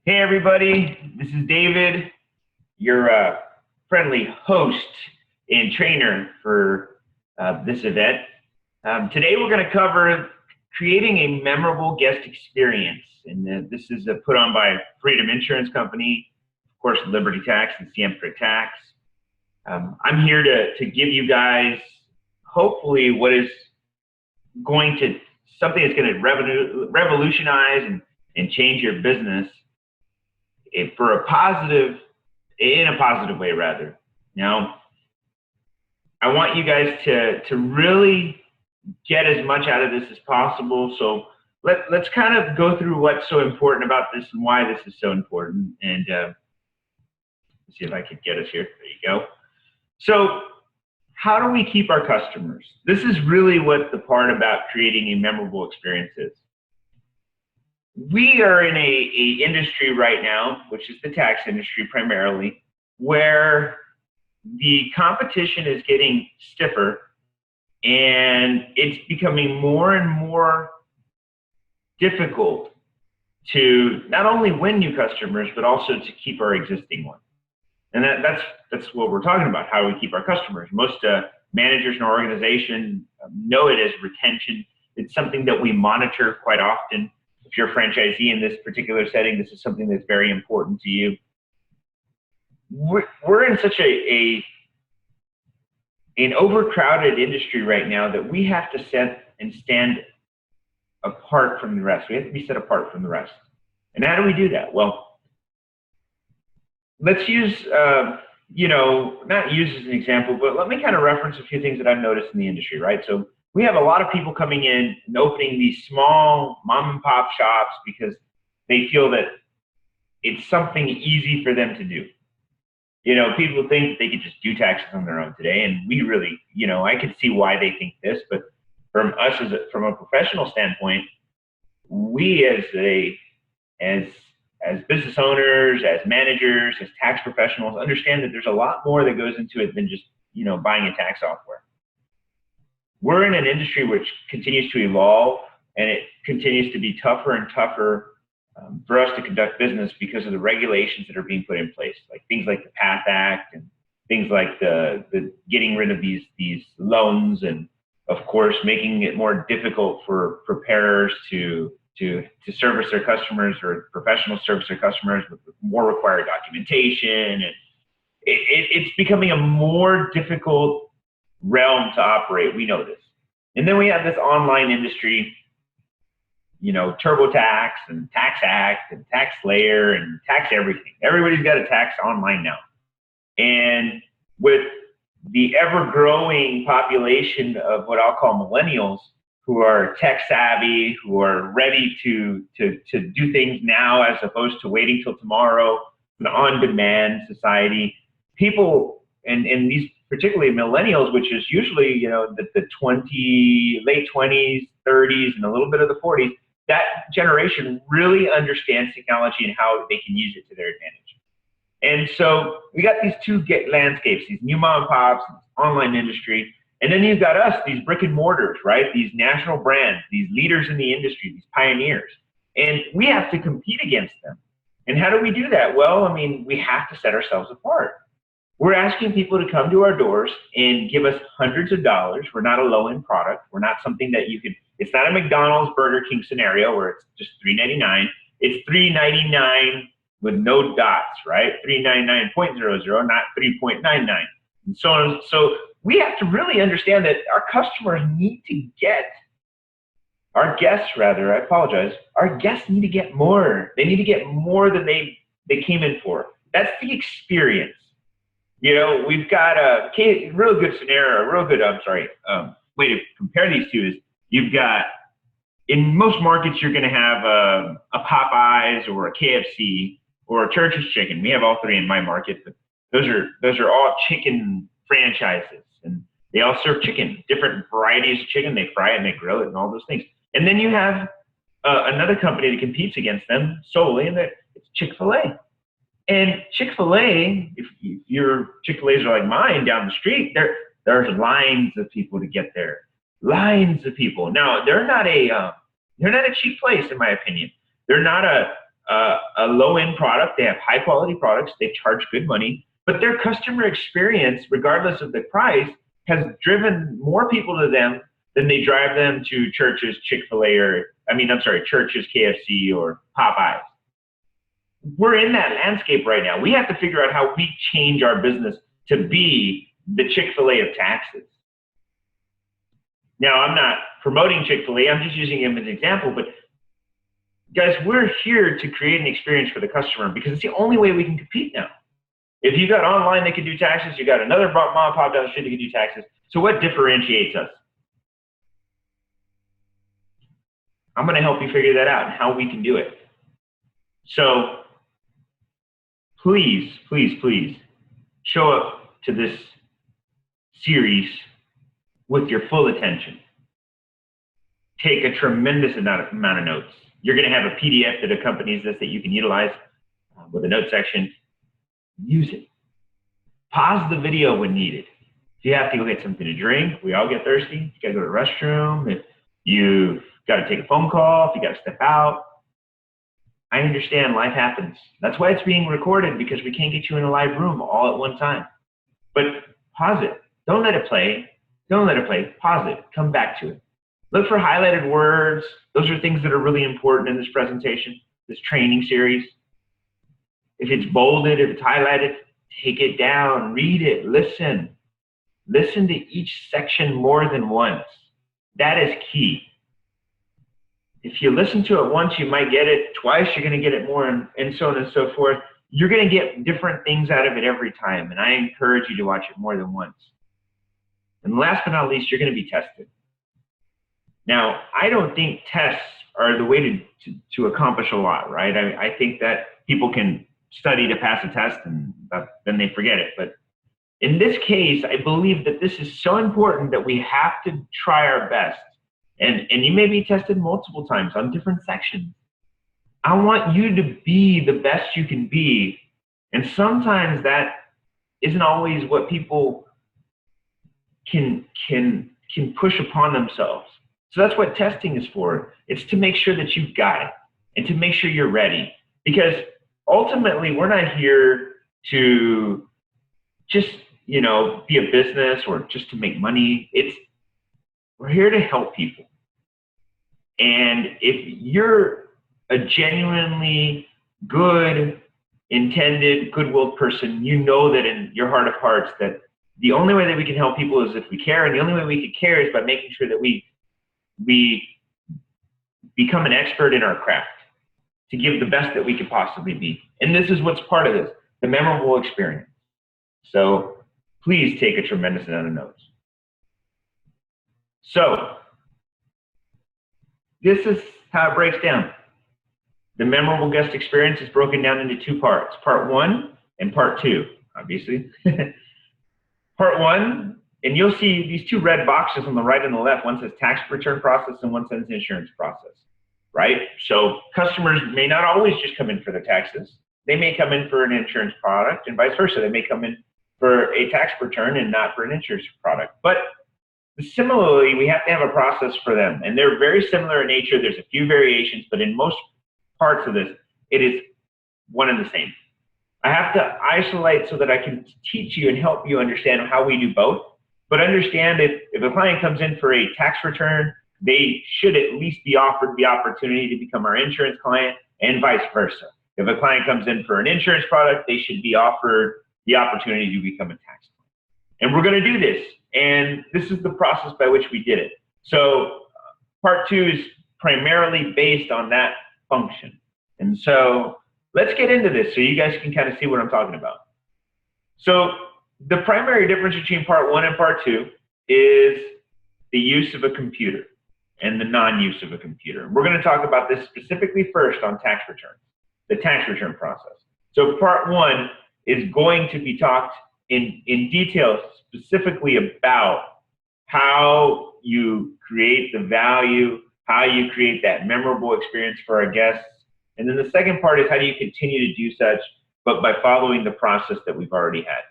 Hey everybody, this is David, your friendly host and trainer for this event. Today we're going to cover creating a memorable guest experience. And this is put on by Freedom Insurance Company, of course, Liberty Tax and Siempre Tax. I'm here to give you guys hopefully what is something that's going to revolutionize and change your business in a positive way rather. Now, I want you guys to really get as much out of this as possible. So let's kind of go through what's so important about this and why this is so important. And let's see if I can get us here. There you go. So how do we keep our customers? This is really what the part about creating a memorable experience is. We are in a industry right now, which is the tax industry primarily, where the competition is getting stiffer and it's becoming more and more difficult to not only win new customers, but also to keep our existing ones. And that's what we're talking about, how we keep our customers. Most managers in our organization know it as retention. It's something that we monitor quite often. If you're a franchisee in this particular setting, this is something that's very important to you. We're in such an overcrowded industry right now that we have to set and stand apart from the rest. We have to be set apart from the rest. And how do we do that? Well, let's use, not use as an example, but let me kind of reference a few things that I've noticed in the industry, right? So we have a lot of people coming in and opening these small mom and pop shops because they feel that it's something easy for them to do. People think they could just do taxes on their own today, and we really, I can see why they think this, but from us from a professional standpoint, we as business owners, as managers, as tax professionals, understand that there's a lot more that goes into it than just, buying a tax software. We're in an industry which continues to evolve, and it continues to be tougher and tougher for us to conduct business because of the regulations that are being put in place, like things like the PATH Act and things like the getting rid of these loans, and of course making it more difficult for preparers to service their customers, or professionals service their customers with more required documentation. And it's becoming a more difficult realm to operate. We know this. And then we have this online industry, TurboTax and Tax Act and TaxSlayer and tax everything. Everybody's got a tax online now. And with the ever-growing population of what I'll call millennials, who are tech savvy, who are ready to do things now as opposed to waiting till tomorrow, an on-demand society, people, and these particularly millennials, which is usually, the late 20s, 30s, and a little bit of the 40s, that generation really understands technology and how they can use it to their advantage. And so we got these two landscapes, these new mom and pops, online industry, and then you've got us, these brick and mortars, right? These national brands, these leaders in the industry, these pioneers. And we have to compete against them. And how do we do that? Well, we have to set ourselves apart. We're asking people to come to our doors and give us hundreds of dollars. We're not a low-end product. We're not something that it's not a McDonald's, Burger King scenario where it's just $3.99. It's $3.99 with no dots, right? 399.00, not 3.99, and so on. So we have to really understand that our customers need to get, our guests need to get more. They need to get more than they came in for. That's the experience. We've got a real good scenario, way to compare these two is you've got, in most markets, you're going to have a Popeyes or a KFC or a Church's Chicken. We have all three in my market, but those are all chicken franchises, and they all serve chicken, different varieties of chicken. They fry it and they grill it and all those things. And then you have another company that competes against them solely, and it's Chick-fil-A. And Chick-fil-A, if your Chick-fil-A's are like mine down the street, there's lines of people to get there. Lines of people. Now, they're not a cheap place, in my opinion. They're not a a low-end product. They have high-quality products. They charge good money, but their customer experience, regardless of the price, has driven more people to them than they drive them to Church's, Chick-fil-A, Church's, KFC, or Popeyes. We're in that landscape right now. We have to figure out how we change our business to be the Chick-fil-A of taxes. Now, I'm not promoting Chick-fil-A. I'm just using them as an example. But guys, we're here to create an experience for the customer because it's the only way we can compete now. If you got online that can do taxes, you got another mom and pop down the street that can do taxes. So what differentiates us? I'm going to help you figure that out and how we can do it. So please, please, please show up to this series with your full attention. Take a tremendous amount of notes. You're going to have a PDF that accompanies this that you can utilize with a note section. Use it. Pause the video when needed. If you have to go get something to drink, we all get thirsty. You got to go to the restroom. If you've got to take a phone call, if you got to step out. I understand life happens. That's why it's being recorded, because we can't get you in a live room all at one time. But pause it. Don't let it play. Don't let it play. Pause it. Come back to it. Look for highlighted words. Those are things that are really important in this presentation, this training series. If it's bolded, if it's highlighted, take it down, read it, listen. Listen to each section more than once. That is key. If you listen to it once, you might get it. Twice, you're going to get it more, and so on and so forth. You're going to get different things out of it every time, and I encourage you to watch it more than once. And last but not least, you're going to be tested. Now, I don't think tests are the way to accomplish a lot, right? I think that people can study to pass a test and then they forget it. But in this case, I believe that this is so important that we have to try our best. And you may be tested multiple times on different sections. I want you to be the best you can be. And sometimes that isn't always what people can push upon themselves. So that's what testing is for. It's to make sure that you've got it and to make sure you're ready. Because ultimately, we're not here to just, be a business or just to make money. We're here to help people. And if you're a genuinely good, intended, good-willed person, you know that in your heart of hearts that the only way that we can help people is if we care, and the only way we can care is by making sure that we become an expert in our craft to give the best that we could possibly be. And this is what's part of this, the memorable experience. So please take a tremendous amount of notes. So this is how it breaks down. The memorable guest experience is broken down into two parts, part 1 and part 2, obviously. Part 1, and you'll see these two red boxes on the right and the left. One says tax return process and one says insurance process, right? So customers may not always just come in for their taxes. They may come in for an insurance product, and vice versa. They may come in for a tax return and not for an insurance product. But similarly, we have to have a process for them, and they're very similar in nature. There's a few variations, but in most parts of this, it is one and the same. I have to isolate so that I can teach you and help you understand how we do both. But understand if a client comes in for a tax return, they should at least be offered the opportunity to become our insurance client, and vice versa. If a client comes in for an insurance product, they should be offered the opportunity to become a tax client. And we're going to do this. And this is the process by which we did it. So part 2 is primarily based on that function. And so let's get into this so you guys can kind of see what I'm talking about. So the primary difference between part 1 and part 2 is the use of a computer and the non-use of a computer. We're going to talk about this specifically first on tax returns, the tax return process. So part 1 is going to be talked in detail specifically about how you create the value, how you create that memorable experience for our guests. And then the second part is how do you continue to do such, but by following the process that we've already had.